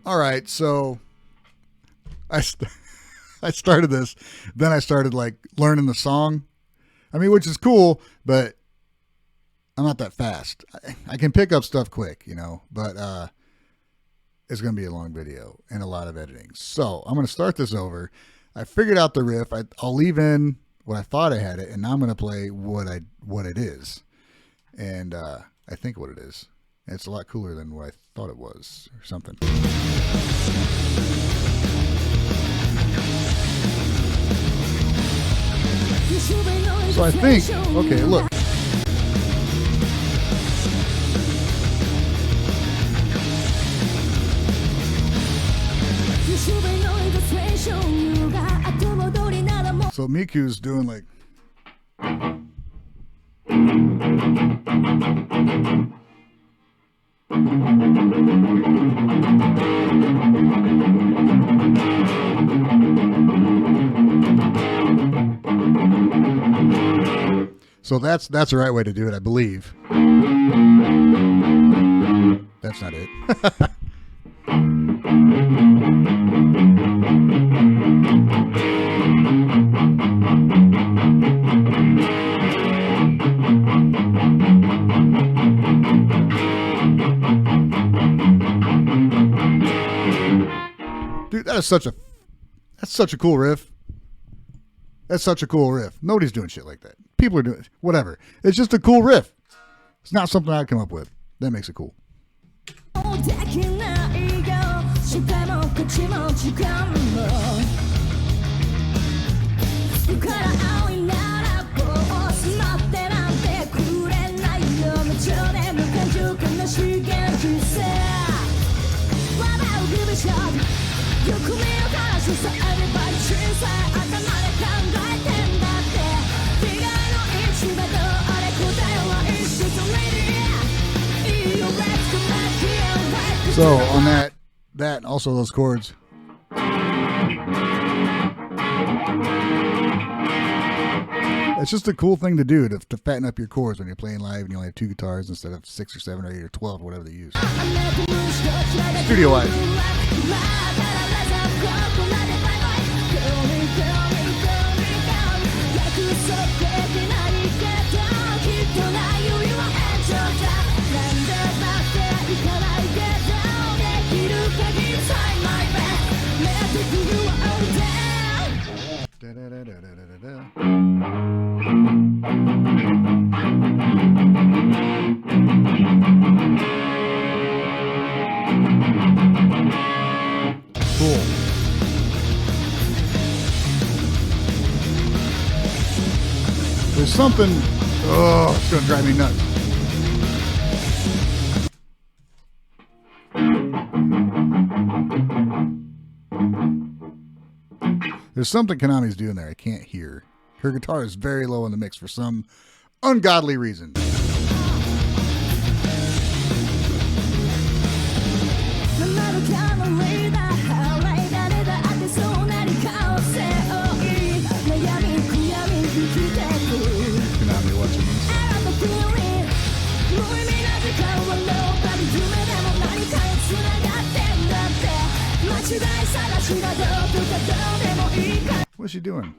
All right, so I started this, then I started like learning the song. I mean, which is cool, but I'm not that fast. I can pick up stuff quick, you know, but it's going to be a long video and a lot of editing. So I'm going to start this over. I figured out the riff. I'll leave in what I thought I had it, and now I'm going to play what it is. And I think what it is. It's a lot cooler than what I thought it was or something. So I think, okay, look. So Miku's doing like. So that's the right way to do it, I believe. That's not it. Dude, that's such a cool riff. That's such a cool riff. Nobody's doing shit like that. People are doing it. Whatever. It's just a cool riff. It's not something I'd come up with. That makes it cool. So on that also those chords. It's just a cool thing to do to fatten up your chords when you're playing live and you only have 2 guitars instead of 6 or 7 or 8 or 12 or whatever they use. Studio wise. Cool. There's something, it's going to drive me nuts. There's something Konami's doing there I can't hear. Her guitar is very low in the mix for some ungodly reason. Konami watching this. What's she doing?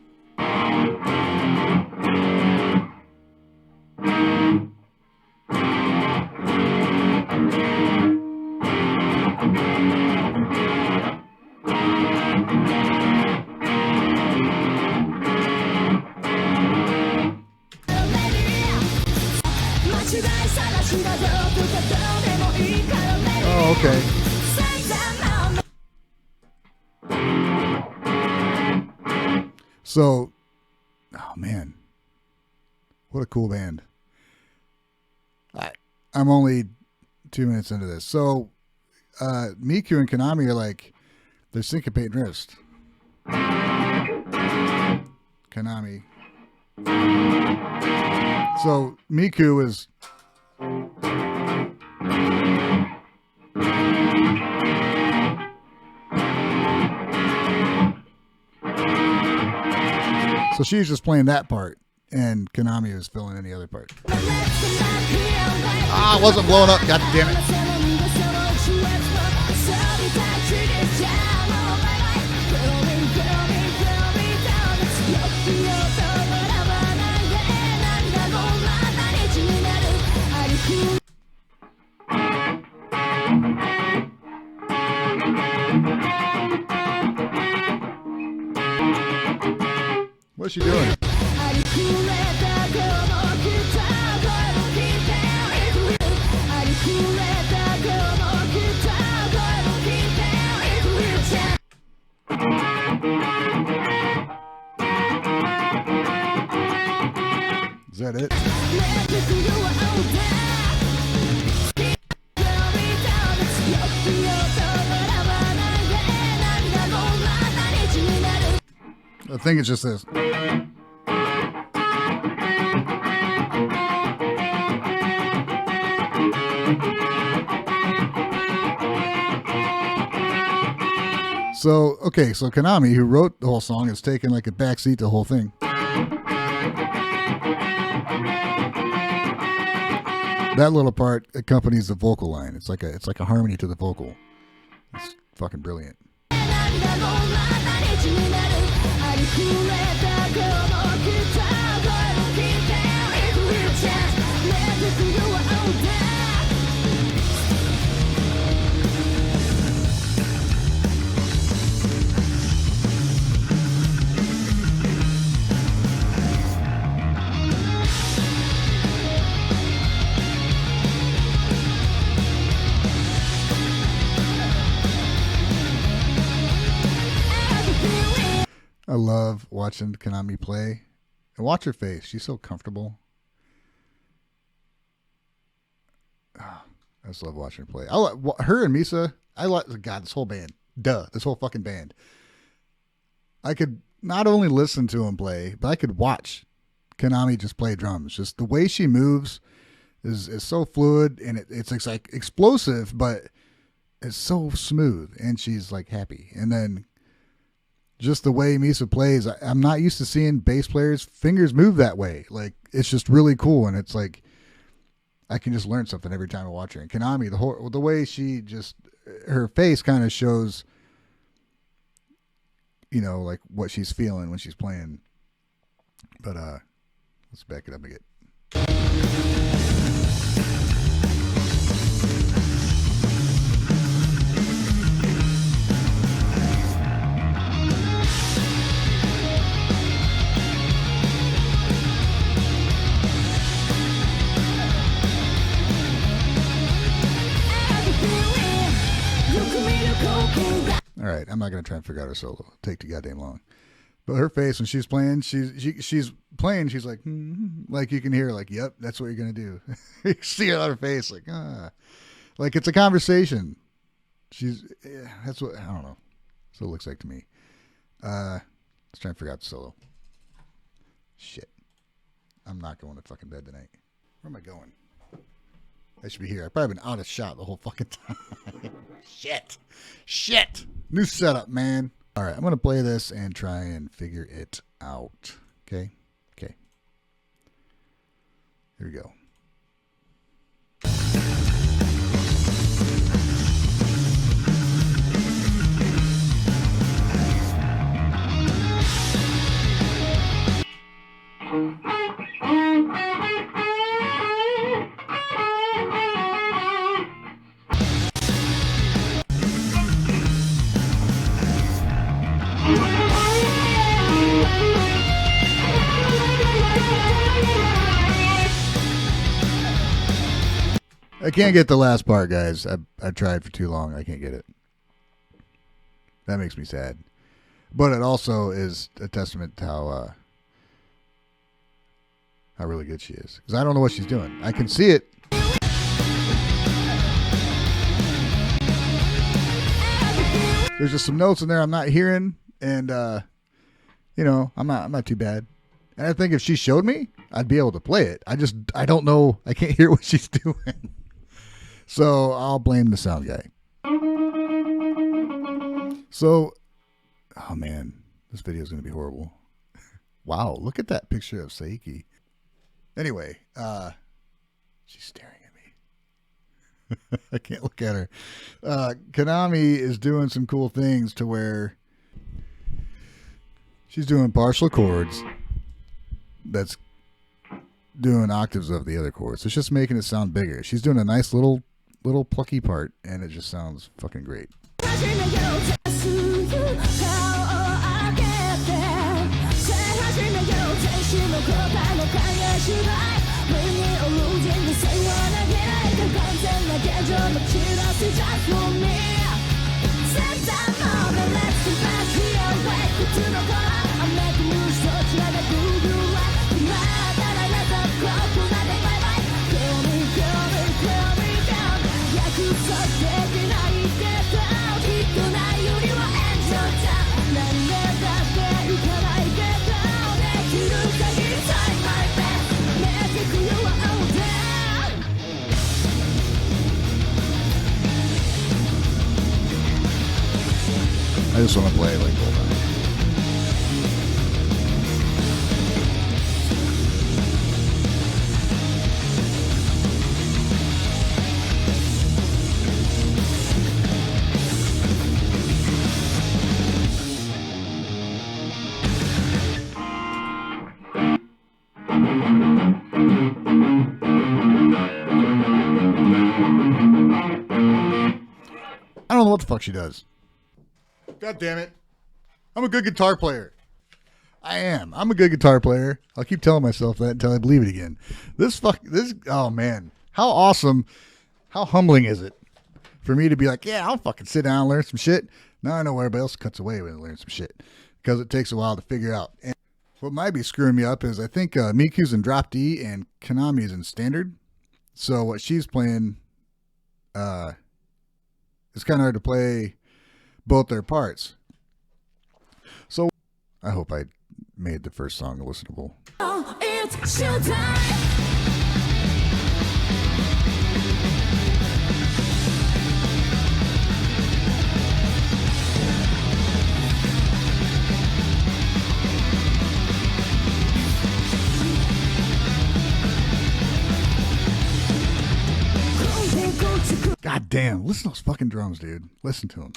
Oh, okay. So, oh man, what a cool band. I'm only 2 minutes into this. So, Miku and Konami are like, they're syncopating riffs. Konami. So, Miku is... So she's just playing that part, and Konami is filling in the other part. Ah, it wasn't blowing up. God damn it. What's she doing? Is that it? I think it's just this. So, okay, so Konami, who wrote the whole song, is taking like a backseat to the whole thing. That little part accompanies the vocal line. It's like a harmony to the vocal. It's fucking brilliant. I love watching Konami play. And watch her face. She's so comfortable. Oh, I just love watching her play. Her and Misa, God, this whole band. This whole fucking band. I could not only listen to him play, but I could watch Konami just play drums. Just the way she moves is so fluid, and it's like explosive, but it's so smooth, and she's like happy. And then just the way Misa plays, I'm not used to seeing bass players' fingers move that way. Like, it's just really cool, and it's like I can just learn something every time I watch her. And Konami, the way she just, her face kind of shows, you know, like what she's feeling when she's playing. But let's back it up a bit. All right, I'm not gonna try and figure out her solo. It'll take too goddamn long. But her face when she's playing, she's playing. She's like, like you can hear, like, yep, that's what you're gonna do. You see it on her face, like it's a conversation. That's what I don't know. That's what it looks like to me. Let's try and figure out the solo. Shit, I'm not going to fucking bed tonight. Where am I going? I should be here. I've probably been out of shot the whole fucking time. Shit. New setup, man. All right, I'm going to play this and try and figure it out. Okay? Here we go. I can't get the last part, guys. I tried for too long. I can't get it. That makes me sad. But it also is a testament to how really good she is. Because I don't know what she's doing. I can see it. There's just some notes in there I'm not hearing, and you know, I'm not too bad. And I think if she showed me, I'd be able to play it. I don't know. I can't hear what she's doing. So I'll blame the sound guy. So, oh man, this video is going to be horrible. Wow, look at that picture of Saiki. Anyway, she's staring at me. I can't look at her. Konami is doing some cool things to where she's doing partial chords that's doing octaves of the other chords. It's just making it sound bigger. She's doing a nice little plucky part, and it just sounds fucking great. I just want to play like all time. I don't know what the fuck she does. God damn it. I'm a good guitar player. I am. I'm a good guitar player. I'll keep telling myself that until I believe it again. Oh man. How awesome, how humbling is it for me to be like, yeah, I'll fucking sit down and learn some shit. Now I know where everybody else cuts away when they learn some shit because it takes a while to figure out. And what might be screwing me up is I think Miku's in drop D and Konami's in standard. So what she's playing, it's kind of hard to play both their parts. So I hope I made the first song listenable. Oh, it's showtime. God damn, listen to those fucking drums, dude. Listen to them.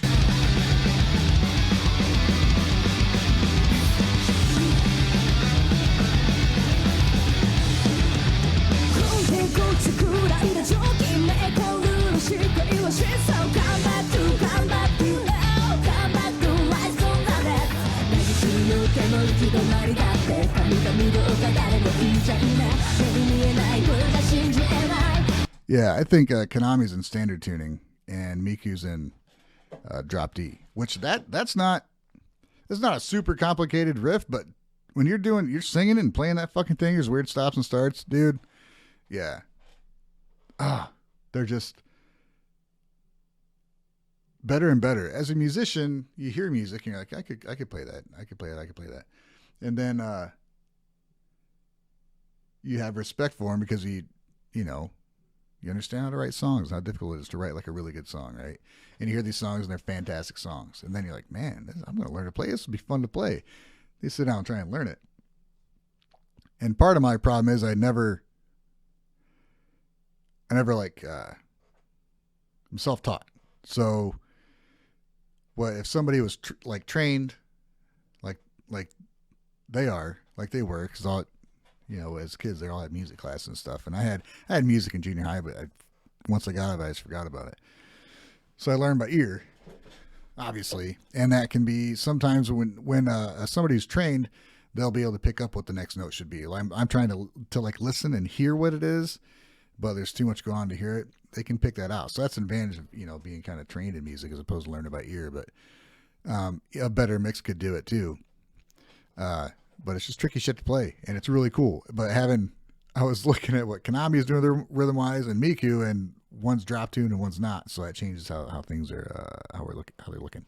Yeah, I think Konami's in standard tuning and Miku's in drop D, which that's not a super complicated riff, but when you're singing and playing that fucking thing, there's weird stops and starts, dude. Yeah. They're just better and better. As a musician, you hear music and you're like, I could play that. I could play that. And then you have respect for them because you understand how to write songs, how difficult it is to write like a really good song, right? And you hear these songs and they're fantastic songs. And then you're like, man, I'm going to learn to play. This will be fun to play. You sit down and try and learn it. And part of my problem is I never like, I'm self-taught. So what if somebody was trained like they are, like they were, because all, as kids, they all had music classes and stuff. And I had music in junior high, but once I got out of it, I just forgot about it. So I learned by ear, obviously. And that can be sometimes when somebody's trained, they'll be able to pick up what the next note should be. I'm trying to like listen and hear what it is, but there's too much going on to hear it. They can pick that out. So that's an advantage of, being kind of trained in music as opposed to learning by ear. But a better mix could do it too. But it's just tricky shit to play, and it's really cool. But I was looking at what Konami is doing their rhythm-wise and Miku, and one's drop tune and one's not, so that changes how things are, how they're looking.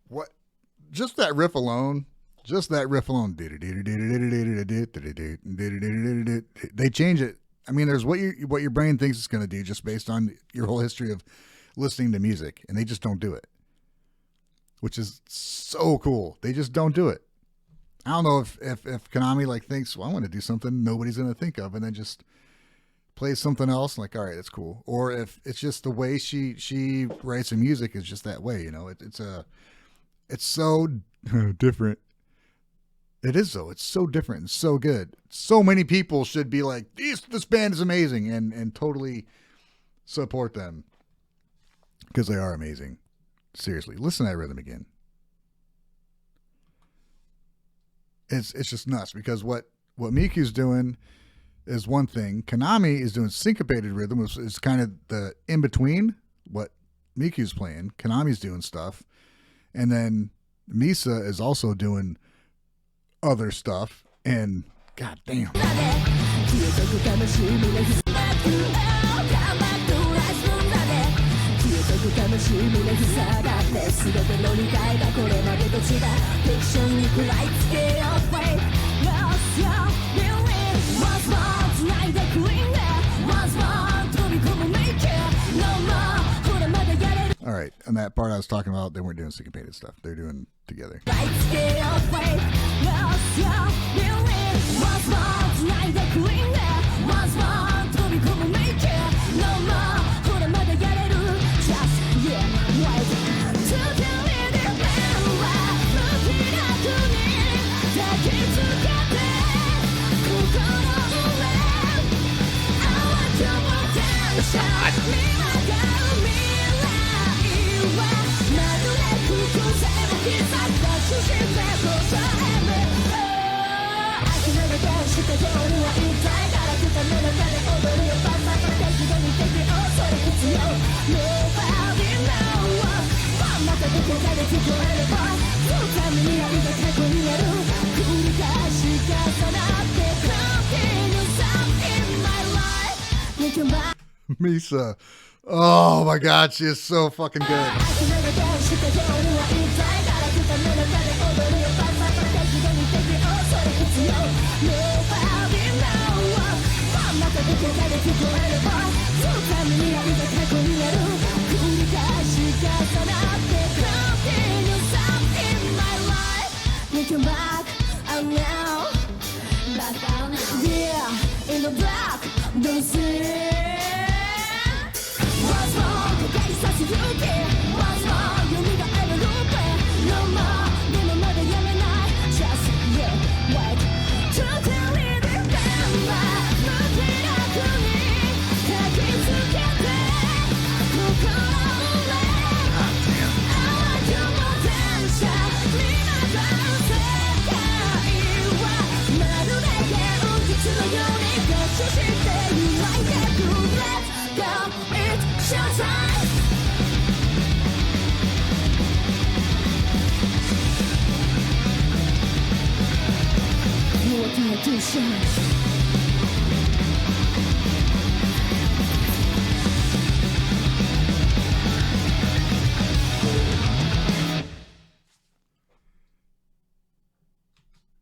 What? Just that riff alone. They change it. I mean, there's what your brain thinks it's going to do just based on your whole history of listening to music, and they just don't do it, which is so cool. They just don't do it. I don't know if Konami like thinks, well, I want to do something nobody's going to think of, and then just plays something else. Like, all right, that's cool. Or if it's just the way she writes the music is just that way. You know, it's so different. It is though. It's so different and so good. So many people should be like, this band is amazing, and totally support them because they are amazing. Seriously, listen to that rhythm again. It's just nuts because what Miku's doing is one thing. Konami is doing syncopated rhythm, which is kind of the in between what Miku's playing. Konami's doing stuff, and then Misa is also doing other stuff. And goddamn. All right, and that part I was talking about, they weren't doing syncopated stuff. They're doing together. Misa. Oh my God, she is so fucking good.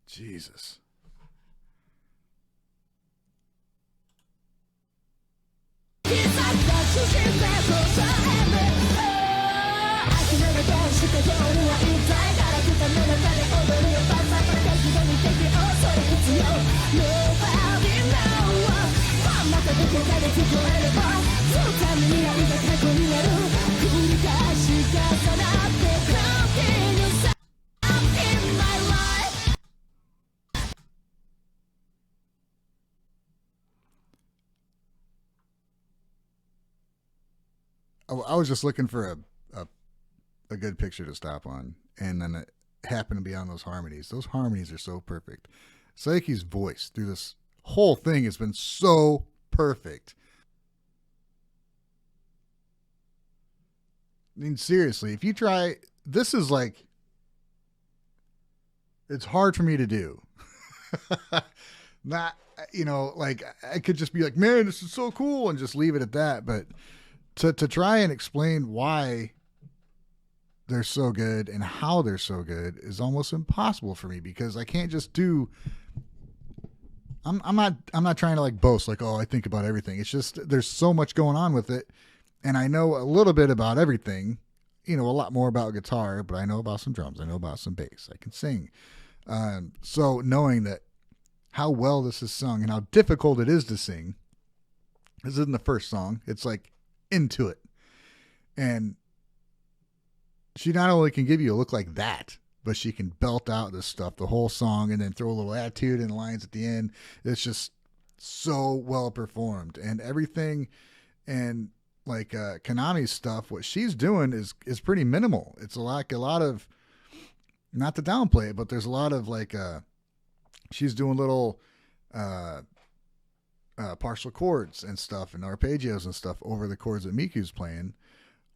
Jesus. I was just looking for a good picture to stop on, and then it happened to be on those harmonies. Those harmonies are so perfect. Saiki's voice through this whole thing has been so perfect. I mean, seriously, if you try, this is like, it's hard for me to do. you know, like I could just be like, man, this is so cool, and just leave it at that. But to try and explain why they're so good and how they're so good is almost impossible for me, because I can't just do. I'm not trying to like boast like, oh, I think about everything. It's just there's so much going on with it, and I know a little bit about everything. You know, a lot more about guitar, but I know about some drums. I know about some bass. I can sing. So knowing that how well this is sung and how difficult it is to sing. This isn't the first song. It's like into it. And she not only can give you a look like that, but she can belt out this stuff the whole song and then throw a little attitude and lines at the end. It's just so well performed. And everything, and like Konami's stuff, what she's doing is pretty minimal. It's a lot of, not to downplay it, but there's a lot of like she's doing little partial chords and stuff and arpeggios and stuff over the chords that Miku's playing,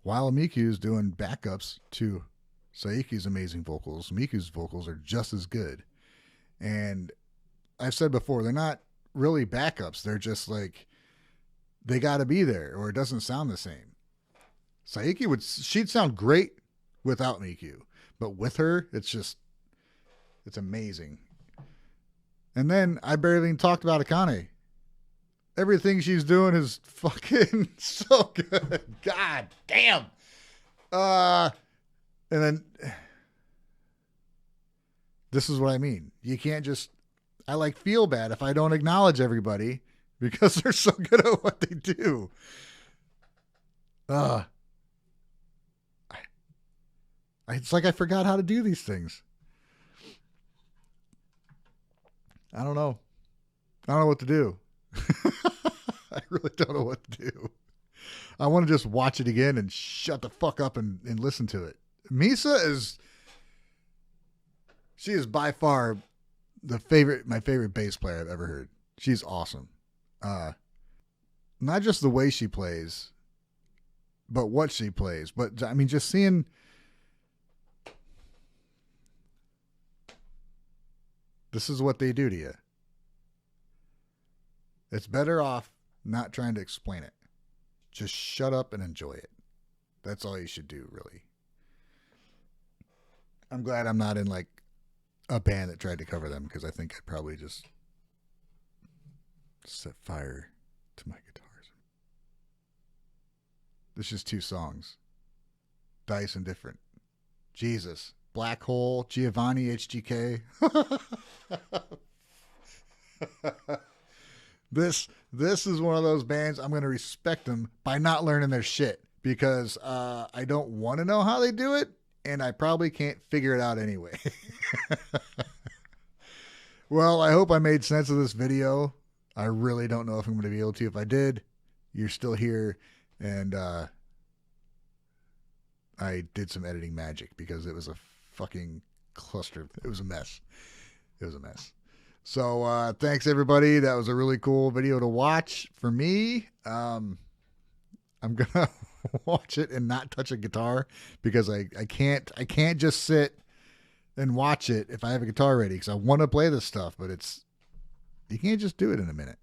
while Miku's doing backups to Saiki's amazing vocals. Miku's vocals are just as good. And I've said before, they're not really backups. They're just like, they got to be there or it doesn't sound the same. She'd sound great without Miku, but with her, it's amazing. And then I barely even talked about Akane. Everything she's doing is fucking so good. God damn. And then this is what I mean. You can't just, I like feel bad if I don't acknowledge everybody because they're so good at what they do. It's like I forgot how to do these things. I don't know. I don't know what to do. I really don't know what to do. I want to just watch it again and shut the fuck up and listen to it. Misa she is by far my favorite bass player I've ever heard. She's awesome. Not just the way she plays, but what she plays. But I mean, just seeing, this is what they do to you. It's better off not trying to explain it. Just shut up and enjoy it. That's all you should do, really. I'm glad I'm not in like a band that tried to cover them, because I think I'd probably just set fire to my guitars. There's just 2 songs. Dice and Different. Jesus. Black Hole, Giovanni, HGK. This is one of those bands I'm going to respect them by not learning their shit, because I don't want to know how they do it, and I probably can't figure it out anyway. Well, I hope I made sense of this video. I really don't know if I'm going to be able to. If I did, you're still here, and I did some editing magic because it was a fucking cluster. It was a mess. So thanks, everybody. That was a really cool video to watch for me. I'm going to watch it and not touch a guitar, because I can't just sit and watch it if I have a guitar ready, because I want to play this stuff, but you can't just do it in a minute.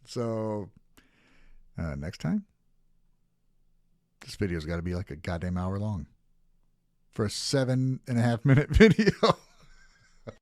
So next time, this video's got to be like a goddamn hour long for a 7.5 minute video.